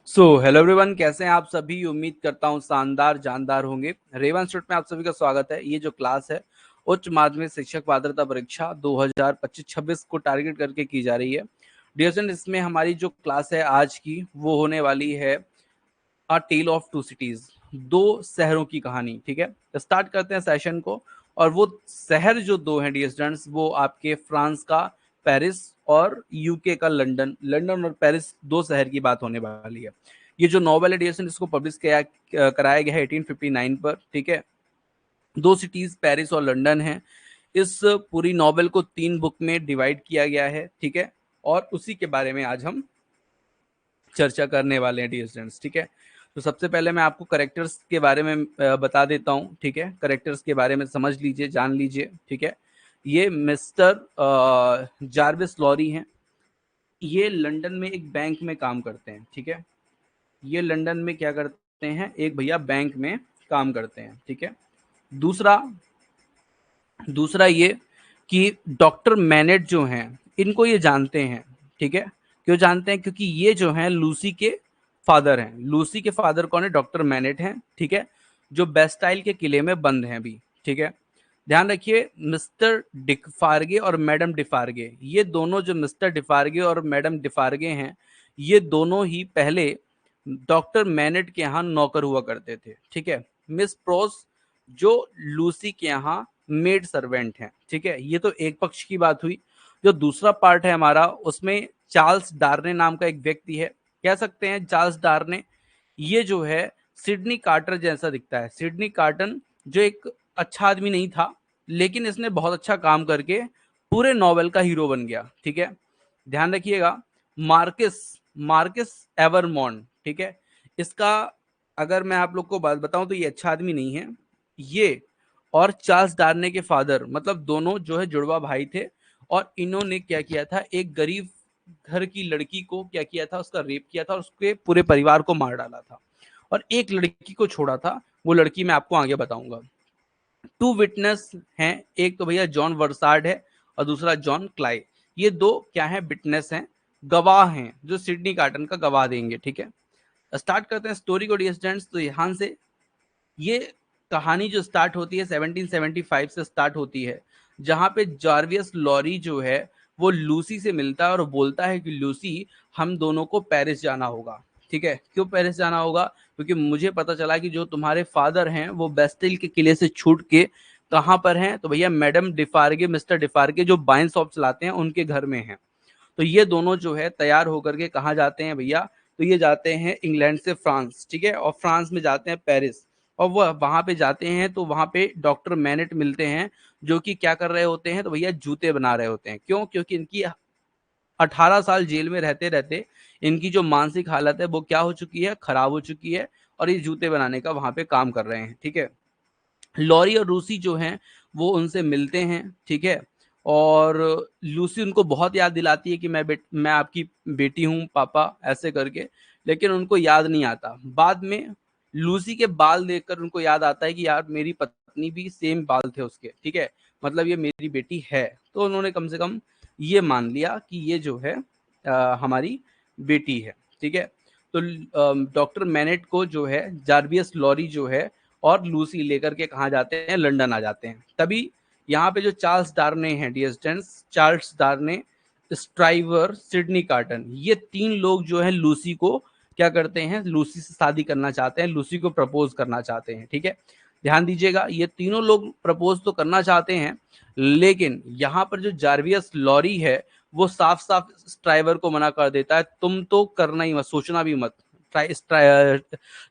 Hello everyone, कैसे हैं आप सभी। उम्मीद करता हूं शानदार जानदार होंगे। रेवन इंस्टीट्यूट में आप सभी का स्वागत है। ये जो क्लास है उच्च माध्यमिक शिक्षक पात्रता परीक्षा 2025-26 को टारगेट करके की जा रही है। डियर स्टूडेंट, इसमें हमारी जो क्लास है आज की वो होने वाली है अ टेल ऑफ टू सिटीज, दो शहरों की कहानी। ठीक है, स्टार्ट करते हैं सेशन को। और वो शहर जो दो हैं डियर स्टूडेंट्स, वो आपके फ्रांस का पेरिस और यूके का लंदन। लंदन और पेरिस दो शहर की बात होने वाली है। ये जो नॉवल है डियर स्टूडेंट्स, इसको पब्लिश कराया गया है 1859 पर। ठीक है, दो सिटीज पेरिस और लंदन है। इस पूरी नॉवेल को 3 बुक में डिवाइड किया गया है। ठीक है, और उसी के बारे में आज हम चर्चा करने वाले हैं डियर स्टूडेंट्स। ठीक है, तो सबसे पहले मैं आपको करेक्टर्स के बारे में बता देता हूँ। ठीक है, करेक्टर्स के बारे में समझ लीजिए, जान लीजिए। ठीक है, ये मिस्टर जार्विस लॉरी हैं। ये लंदन में एक बैंक में काम करते हैं। ठीक है, ये लंदन में क्या करते हैं, एक भैया बैंक में काम करते हैं। ठीक है, दूसरा दूसरा ये कि डॉक्टर मैनेट जो हैं, इनको ये जानते हैं। ठीक है, क्यों जानते हैं? क्योंकि ये जो हैं लूसी के फादर हैं। लूसी के फादर कौन है? डॉक्टर मैनेट हैं। ठीक है, जो बेस्टाइल के किले में बंद हैं अभी। ठीक है, ध्यान रखिए, मिस्टर डिफार्गे और मैडम डिफार्गे, ये दोनों जो मिस्टर डिफार्गे और मैडम डिफार्गे हैं, ये दोनों ही पहले डॉक्टर मैनेट के यहाँ नौकर हुआ करते थे। ठीक है, मिस प्रोस जो लूसी के यहाँ मेड सर्वेंट हैं। ठीक है, ये तो एक पक्ष की बात हुई। जो दूसरा पार्ट है हमारा, उसमें चार्ल्स डार्ने नाम का एक व्यक्ति है। कह सकते हैं चार्ल्स डार्ने, ये जो है सिडनी कार्टर जैसा दिखता है। सिडनी कार्टन जो एक अच्छा आदमी नहीं था, लेकिन इसने बहुत अच्छा काम करके पूरे नॉवेल का हीरो बन गया। ठीक है, ध्यान रखिएगा। Marquis Marquis Evremonde. ठीक है, इसका अगर मैं आप लोग को बात बताऊं तो ये अच्छा आदमी नहीं है। ये और चार्ल्स डार्ने के फादर, मतलब दोनों जो है जुड़वा भाई थे। और इन्होंने क्या किया था, एक गरीब घर की लड़की को क्या किया था, उसका रेप किया था और उसके पूरे परिवार को मार डाला था। और एक लड़की को छोड़ा था, वो लड़की मैं आपको आगे बताऊंगा। टू विटनेस हैं, एक तो भैया जॉन वर्सार्ड है और दूसरा जॉन क्लाई। ये दो क्या है, विटनेस हैं, गवाह हैं, जो सिडनी कार्टन का गवाह देंगे। ठीक है, स्टार्ट करते हैं स्टोरी को डियर स्टूडेंट्स। तो यहाँ से ये कहानी जो स्टार्ट होती है 1775 से स्टार्ट होती है, जहां पे जार्वियस लॉरी जो है वो लूसी से मिलता है और बोलता है कि लूसी, हम दोनों को पेरिस जाना होगा। ठीक है, क्यों पेरिस जाना होगा? क्योंकि मुझे पता चला कि जो तुम्हारे फादर हैं वो बेस्टिल के किले से छूट के कहाँ पर हैं, तो भैया मैडम डिफार्गे, मिस्टर डिफार्गे जो वाइन शॉप चलाते हैं, उनके घर में हैं। तो ये दोनों जो है तैयार होकर के कहाँ जाते हैं भैया? तो ये जाते हैं इंग्लैंड से फ्रांस। ठीक है, और फ्रांस में जाते हैं पेरिस। और वह वहां पे जाते हैं तो वहां पे डॉक्टर मैनेट मिलते हैं, जो कि क्या कर रहे होते हैं, तो भैया जूते बना रहे होते हैं। क्यों? क्योंकि इनकी 18 साल जेल में रहते रहते इनकी जो मानसिक हालत है वो क्या हो चुकी है, खराब हो चुकी है। और ये जूते बनाने का वहां पे काम कर रहे हैं। ठीक है, लॉरी और रूसी जो हैं वो उनसे मिलते हैं। ठीक है, और लूसी उनको बहुत याद दिलाती है कि मैं आपकी बेटी हूँ पापा, ऐसे करके। लेकिन उनको याद नहीं आता। बाद में लूसी के बाल देखकर उनको याद आता है कि यार मेरी पत्नी भी सेम बाल थे उसके। ठीक है, मतलब ये मेरी बेटी है। तो उन्होंने कम से कम ये मान लिया कि ये जो है हमारी बेटी है। ठीक है, तो डॉक्टर मैनेट को जो है जार्वियस लॉरी जो है और लूसी लेकर के कहाँ जाते हैं, लंदन आ जाते हैं। तभी यहाँ पे जो चार्ल्स डार्ने हैं dear students, Charles Darnay, Stryver, Sydney Carton, ये 3 लोग जो है लूसी को क्या करते हैं, लूसी से शादी करना चाहते हैं, लूसी को प्रपोज करना चाहते हैं। ठीक है, ध्यान दीजिएगा, ये तीनों लोग प्रपोज तो करना चाहते हैं, लेकिन यहाँ पर जो जार्वियस लॉरी है वो साफ साफ स्ट्राइवर को मना कर देता है, तुम तो करना ही मत, सोचना भी मत।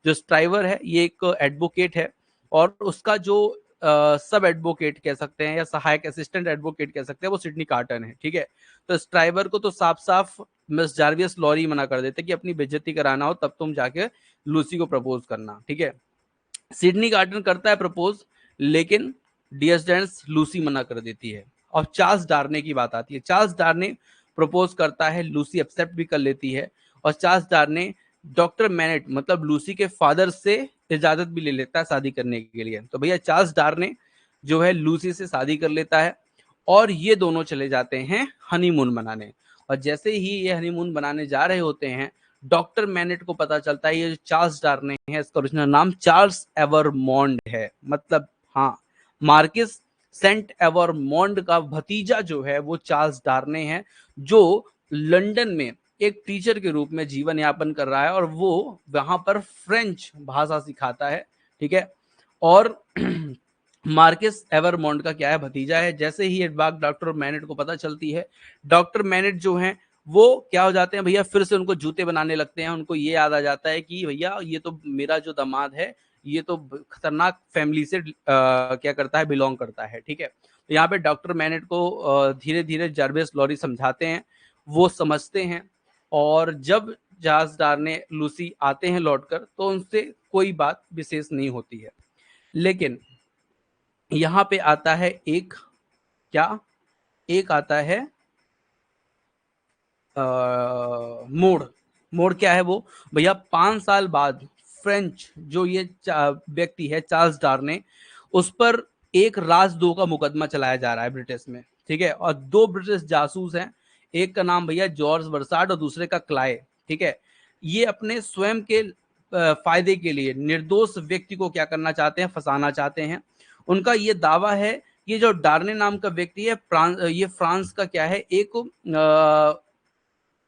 जो स्ट्राइवर है ये एक एडवोकेट है, और उसका जो सब एडवोकेट कह सकते हैं या सहायक असिस्टेंट एडवोकेट कह सकते हैं, वो सिडनी कार्टन है। ठीक है, तो स्ट्राइवर को तो साफ साफ मिस जार्वियस लॉरी मना कर देते कि अपनी बेइज्जती कराना हो तब तुम जाके लूसी को प्रपोज करना। ठीक है, सिडनी कार्टन करता है प्रपोज, लेकिन डियर स्टूडेंट्स लूसी मना कर देती है। और चार्ल्स डार्ने की बात आती है, चार्ल्स डार्ने प्रपोज करता है, लूसी एक्सेप्ट भी कर लेती है। और चार्ल्स डार्ने डॉक्टर मैनेट मतलब लूसी के फादर से इजाजत भी ले लेता है शादी करने के लिए। तो भैया चार्ल्स डार्ने जो है लूसी से शादी कर लेता है, और ये दोनों चले जाते हैं हनीमून मनाने। और जैसे ही ये हनीमून बनाने जा रहे होते हैं, डॉक्टर मैनेट को पता चलता है ये जो चार्ल्स डार्ने है, इसका ओरिजिनल नाम चार्ल्स एवरमॉन्ड है। मतलब हाँ, मार्किस सेंट एवरमॉन्ड का भतीजा जो है वो चार्ल्स डार्ने है, जो लंदन में एक टीचर के रूप में जीवन यापन कर रहा है और वो वहां पर फ्रेंच भाषा सिखाता है। ठीक है, और मार्किस एवरमॉन्ड का क्या है, भतीजा है। जैसे ही ये बात डॉक्टर मैनेट को पता चलती है, डॉक्टर मैनेट जो हैं वो क्या हो जाते हैं भैया, फिर से उनको जूते बनाने लगते हैं। उनको ये याद आ जाता है कि भैया ये तो मेरा जो दामाद है ये तो खतरनाक फैमिली से क्या करता है, बिलोंग करता है। ठीक है, तो यहाँ पे डॉक्टर मैनेट को धीरे धीरे जर्विस लॉरी समझाते हैं, वो समझते हैं। और जब चार्ल्स डार्ने लूसी आते हैं लौटकर, तो उनसे कोई बात विशेष नहीं होती है। लेकिन यहाँ पे आता है एक, क्या एक आता है मोड़। मोड़ क्या है वो भैया, 5 साल बाद फ्रेंच जो ये व्यक्ति है चार्ल्स डार्ने, उस पर एक राजद्रोह का मुकदमा चलाया जा रहा है ब्रिटिश में। ठीक है, और 2 ब्रिटिश जासूस हैं, एक का नाम भैया जॉर्ज बर्साड और दूसरे का क्लाय। ठीक है, ये अपने स्वयं के फायदे के लिए निर्दोष व्यक्ति को क्या करना चाहते हैं, फंसाना चाहते हैं। उनका ये दावा है, ये जो डार्ने नाम का व्यक्ति है, ये फ्रांस का क्या है, एक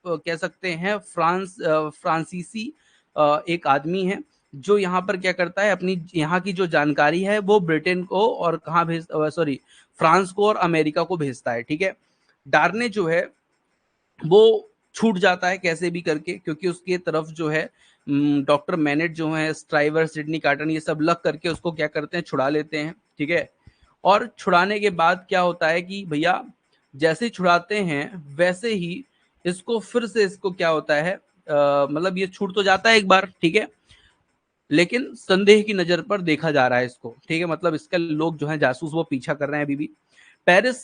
कह सकते हैं फ्रांसीसी एक आदमी है, जो यहाँ पर क्या करता है, अपनी यहाँ की जो जानकारी है वो ब्रिटेन को और कहाँ भेज सॉरी फ्रांस को और अमेरिका को भेजता है। ठीक है, डार्ने जो है वो छूट जाता है कैसे भी करके, क्योंकि उसके तरफ जो है डॉक्टर मैनेट जो है, स्ट्राइवर, सिडनी कार्टन, ये सब लग करके उसको क्या करते हैं, छुड़ा लेते हैं। ठीक है, और छुड़ाने के बाद क्या होता है कि भैया जैसे ही छुड़ाते हैं वैसे ही इसको फिर से इसको क्या होता है, मतलब ये छूट तो जाता है एक बार। ठीक है, लेकिन संदेह की नजर पर देखा जा रहा है इसको। ठीक है, मतलब इसका लोग जो है जासूस वो पीछा कर रहे हैं अभी भी। पेरिस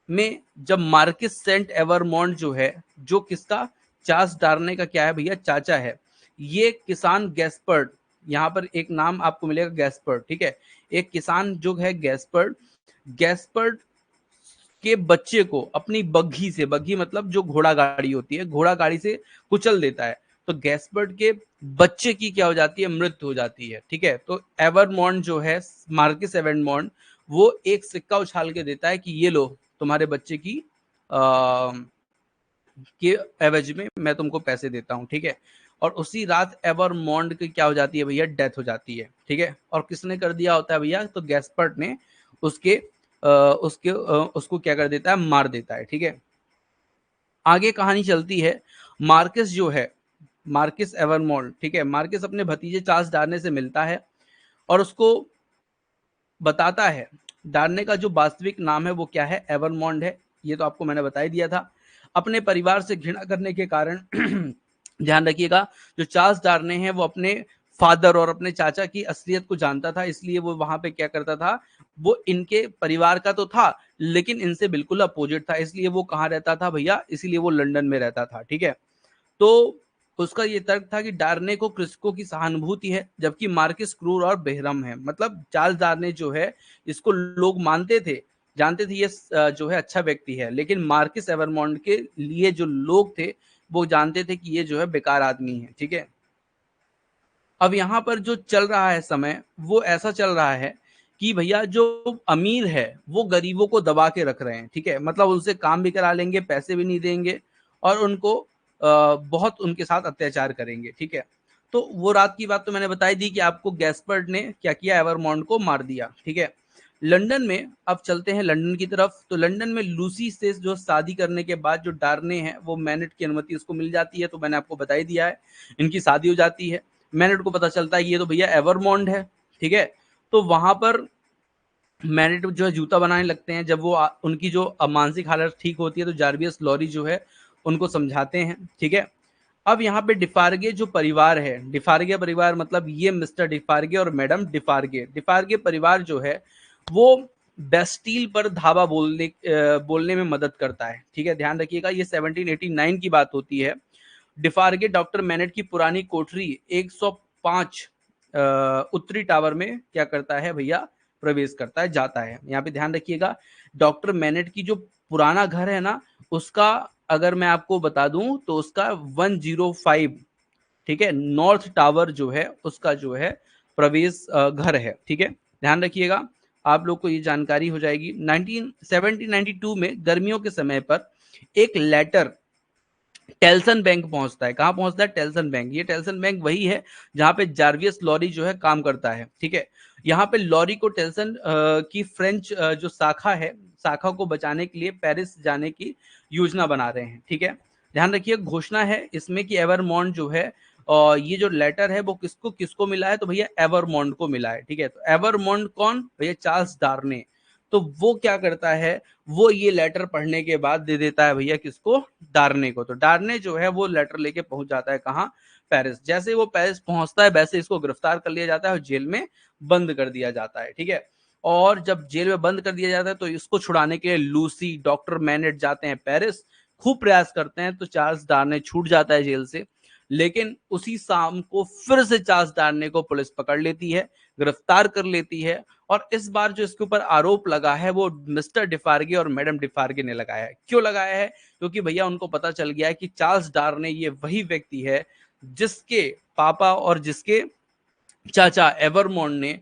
में जब मार्किस सेंट एवरमॉन्ड जो है, जो किसका, चार्ल्स डार्ने का क्या है भैया, चाचा है, ये किसान गैस्पर्ड, यहाँ पर एक नाम आपको मिलेगा गैस्पर्ड। ठीक है, एक किसान जो है गैस्पर्ड, गैस्पर्ड के बच्चे को अपनी बग्घी से, बग्घी मतलब जो घोड़ा गाड़ी होती है, घोड़ा गाड़ी से कुचल देता है। तो गैस्पर्ड के बच्चे की क्या हो जाती है, मृत्यु हो जाती है। ठीक है, तो एवरमॉन्ड जो है, मार्किस एवरमॉन्ड, वो एक सिक्का उछाल के देता है कि ये लो तुम्हारे बच्चे की के एवज में मैं तुमको पैसे देता हूँ। ठीक है, और उसी रात एवरमॉन्ड की क्या हो जाती है भैया, डेथ हो जाती है। ठीक है, और किसने कर दिया होता है भैया, तो गैस्पर्ड ने उसके उसको क्या कर देता है, मार देता है। ठीक है, आगे कहानी चलती है। मार्किस जो है, मार्किस एवरमॉन्ड, ठीक है, मार्किस अपने भतीजे चार्ल्स डार्ने से मिलता है और उसको बताता है डार्ने का जो वास्तविक नाम है वो क्या है, एवरमॉन्ड है। ये तो आपको मैंने बता ही दिया था। अपने परिवार से घृणा करने के कारण ध्यान रखिएगा, जो चार्ल्स डार्ने हैं वो अपने फादर और अपने चाचा की असलियत को जानता था, इसलिए वो वहां पे क्या करता था, वो इनके परिवार का तो था लेकिन इनसे बिल्कुल अपोजिट था। इसलिए वो कहाँ रहता था भैया, इसीलिए वो लंदन में रहता था। ठीक है, तो उसका ये तर्क था कि डार्ने को कृषकों की सहानुभूति है, जबकि मार्किस क्रूर और बेरहम है। मतलब चार्ल्स डार्ने जो है, इसको लोग मानते थे, जानते थे ये जो है अच्छा व्यक्ति है, लेकिन मार्किस एवरमॉन्ड के लिए जो लोग थे वो जानते थे कि ये जो है बेकार आदमी है। ठीक है, अब यहाँ पर जो चल रहा है समय, वो ऐसा चल रहा है कि भैया जो अमीर है वो गरीबों को दबा के रख रहे हैं। ठीक है, मतलब उनसे काम भी करा लेंगे, पैसे भी नहीं देंगे और उनको बहुत उनके साथ अत्याचार करेंगे। ठीक है, तो वो रात की बात तो मैंने बताई दी कि आपको, गैस्पर्ड ने क्या किया, एवरमॉन्ड को मार दिया। ठीक है, लंदन में अब चलते हैं लंदन की तरफ। तो लंदन में लूसी से जो शादी करने के बाद जो डार्ने हैं, वो मैनेट की अनुमति उसको मिल जाती है, तो मैंने आपको बता ही दिया है, इनकी शादी हो जाती है। मैनेट को पता चलता है कि ये तो भैया एवरमॉन्ड है। ठीक है, तो वहां पर मैनेट जो है जूता बनाने लगते हैं। जब वो उनकी जो मानसिक हालत ठीक होती है तो जार्वियस लॉरी जो है उनको समझाते हैं। ठीक है, अब यहाँ पे डिफार्गे जो परिवार है, डिफार्गे परिवार मतलब ये मिस्टर डिफार्गे और मैडम डिफार्गे, डिफार्गे परिवार जो है वो बेस्टील पर धावा बोलने में मदद करता है। ठीक है, ध्यान रखिएगा, ये 1789 की बात होती है। डिफार्गे डॉक्टर मैनेट की पुरानी कोठरी 105 उत्तरी टावर में क्या करता है भैया, प्रवेश करता है, जाता है। यहाँ पे ध्यान रखिएगा, डॉक्टर मैनेट की जो पुराना घर है ना, उसका अगर मैं आपको बता दूं तो उसका 105 ठीक है, नॉर्थ टावर जो है उसका जो है प्रवेश घर है। ठीक है, ध्यान रखिएगा, आप लोग को ये जानकारी हो जाएगी। 1792 में गर्मियों के समय पर एक लेटर टेल्सन बैंक पहुंचता है। कहां पहुंचता है? Telson bank. ये टेल्सन बैंक वही है जहां पे जार्वियस लॉरी जो है काम करता है। ठीक है, यहाँ पे लॉरी को टेल्सन की फ्रेंच जो शाखा है, शाखा को बचाने के लिए पेरिस जाने की योजना बना रहे हैं। ठीक है, ध्यान रखिए, घोषणा है इसमें कि एवरमॉन्ड जो है, और ये जो लेटर है वो किसको किसको मिला है? तो भैया एवरमॉन्ड को मिला है। ठीक है, तो एवरमॉन्ड कौन? भैया चार्ल्स डार्ने। तो वो क्या करता है, वो ये लेटर पढ़ने के बाद दे देता है भैया किसको? डार्ने को। तो डार्ने जो है वो लेटर लेके पहुंच जाता है कहाँ? पेरिस। जैसे ही वो पेरिस पहुंचता है वैसे इसको गिरफ्तार कर लिया जाता है और जेल में बंद कर दिया जाता है। ठीक है, और जब जेल में बंद कर दिया जाता है तो इसको छुड़ाने के लिए लूसी, डॉक्टर मैनेट जाते हैं पेरिस, खूब प्रयास करते हैं, तो चार्ल्स डार्ने छूट जाता है जेल से। लेकिन उसी शाम को फिर से चार्ल्स डार्ने को पुलिस पकड़ लेती है, गिरफ्तार कर लेती है, और इस बार जो इसके ऊपर आरोप लगा है वो मिस्टर डिफार्गे और मैडम डिफार्गे ने लगाया है। क्यों लगाया है? क्योंकि भैया उनको पता चल गया है कि चार्ल्स डार्ने ये वही व्यक्ति है जिसके पापा और जिसके चाचा एवरमॉन्ड ने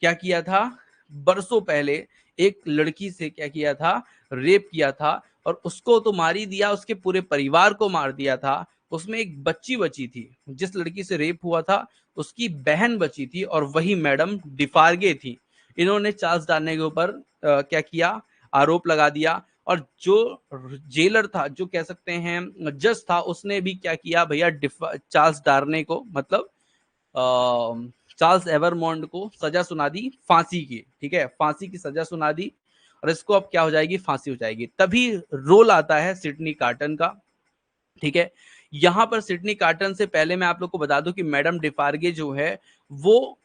क्या किया था? बरसों पहले एक लड़की से क्या किया था? रेप किया था, और उसको तो मार ही दिया, उसके पूरे परिवार को मार दिया था। उसमें एक बच्ची बची थी, जिस लड़की से रेप हुआ था उसकी बहन बची थी, और वही मैडम डिफार्गे थी। इन्होंने चार्ल्स डार्ने के ऊपर क्या किया? आरोप लगा दिया। और जो जेलर था, जो कह सकते हैं जज था, उसने भी क्या किया भैया? चार्ल्स डार्ने को, मतलब चार्ल्स एवरमॉन्ड को सजा सुना दी फांसी की। ठीक है, फांसी की सजा सुना दी, और इसको अब क्या हो जाएगी? फांसी हो जाएगी। तभी रोल आता है सिडनी कार्टन का। ठीक है, यहां पर सिडनी कार्टन से पहले मैं आप लोग को बता दूं कि मैडम डिफार्गे जो है वो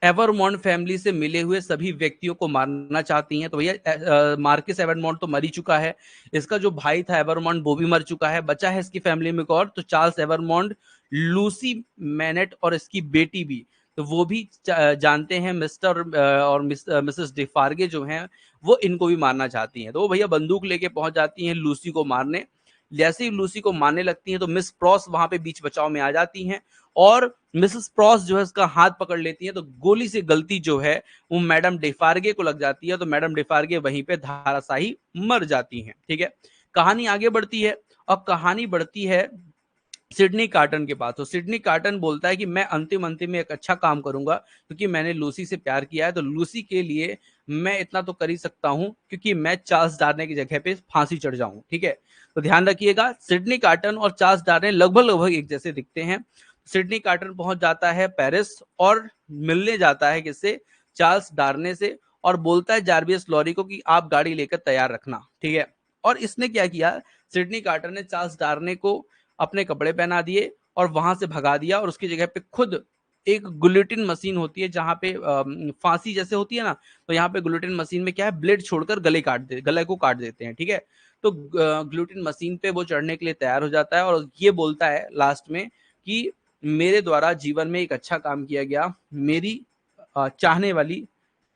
एवरमॉन्ड फैमिली से मिले हुए सभी व्यक्तियों को मारना चाहती हैं। तो भैया मार्किस एवरमॉन्ड तो मर ही चुका है, इसका जो भाई था एवरमॉन्ड वो भी मर चुका है, बचा है इसकी फैमिली में और, तो चार्ल्स एवरमॉन्ड, लूसी मैनेट और इसकी बेटी भी। तो वो भी जानते हैं मिस्टर और मिसेस डिफार्गे जो हैं वो इनको भी मारना चाहती हैं। तो वो भैया बंदूक लेके पहुंच जाती हैं लूसी को मारने। जैसे ही लूसी को मारने लगती हैं तो मिस प्रॉस वहां पे बीच बचाव में आ जाती हैं, और मिसेस प्रॉस जो है उसका हाथ पकड़ लेती है। तो गोली से गलती जो है वो मैडम डिफार्गे को लग जाती है, तो मैडम डिफार्गे वहीं पे धाराशाही मर जाती हैं। ठीक है, कहानी आगे बढ़ती है, और कहानी बढ़ती है सिडनी कार्टन के पास। तो सिडनी कार्टन बोलता है कि मैं अंतिम अंतिम में एक अच्छा काम करूंगा, क्योंकि मैंने लूसी से प्यार किया है, तो लूसी के लिए मैं इतना तो कर ही सकता हूं, क्योंकि मैं चार्ल्स डार्ने की जगह पे फांसी चढ़ जाऊं। ठीक है, तो ध्यान रखिएगा, सिडनी कार्टन और चार्ल्स डार्ने लगभग लगभग एक जैसे दिखते हैं। सिडनी कार्टन पहुंच जाता है पेरिस और मिलने जाता है किससे? चार्ल्स डार्ने से, और बोलता है जार्वियस लॉरी को कि आप गाड़ी लेकर तैयार रखना। ठीक है, और इसने क्या किया? सिडनी कार्टन ने चार्ल्स डार्ने को अपने कपड़े पहना दिए और वहां से भगा दिया, और उसकी जगह पे खुद एक गुलेटिन मशीन होती है जहां पे फांसी जैसे होती है ना, तो यहाँ पे गुलेटिन मशीन में क्या है? ब्लेड छोड़कर गले को काट देते हैं। ठीक है, तो ग्लूटिन मशीन पे वो चढ़ने के लिए तैयार हो जाता है, और ये बोलता है लास्ट में कि मेरे द्वारा जीवन में एक अच्छा काम किया गया, मेरी चाहने वाली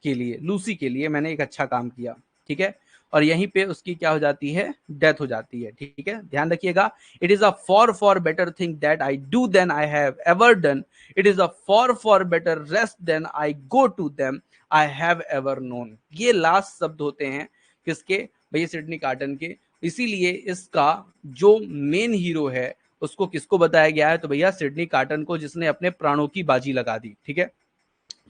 के लिए, लूसी के लिए मैंने एक अच्छा काम किया। ठीक है, और यहीं पे उसकी क्या हो जाती है? डेथ हो जाती है। ठीक है, ध्यान रखिएगा, it is a far better thing that I do than I have ever done, it is a far better rest than I go to them I have ever known. ये लास्ट शब्द होते हैं किसके? भैया सिडनी कार्टन के। इसीलिए इसका जो मेन हीरो है उसको किसको बताया गया है? तो भैया सिडनी कार्टन को, जिसने अपने प्राणों की बाजी लगा दी। ठीक है,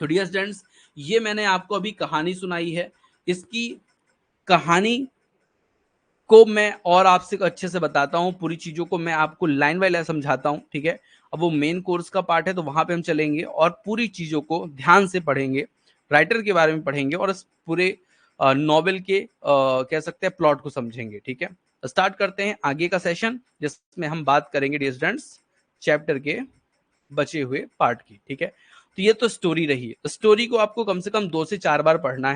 तो डियर स्टूडेंट्स, ये मैंने आपको अभी कहानी सुनाई है। इसकी कहानी को मैं और आपसे अच्छे से बताता हूँ, पूरी चीजों को मैं आपको लाइन बाय लाइन समझाता हूँ। ठीक है, अब वो मेन कोर्स का पार्ट है तो वहां पे हम चलेंगे और पूरी चीजों को ध्यान से पढ़ेंगे, राइटर के बारे में पढ़ेंगे, और इस पूरे नॉवेल के कह सकते हैं प्लॉट को समझेंगे। ठीक है, स्टार्ट करते हैं आगे का सेशन, जिसमें हम बात करेंगे डियर स्टूडेंट्स चैप्टर के बचे हुए पार्ट की। ठीक है, तो ये तो स्टोरी रही है। स्टोरी को आपको कम से कम 2 से 4 बार पढ़ना है।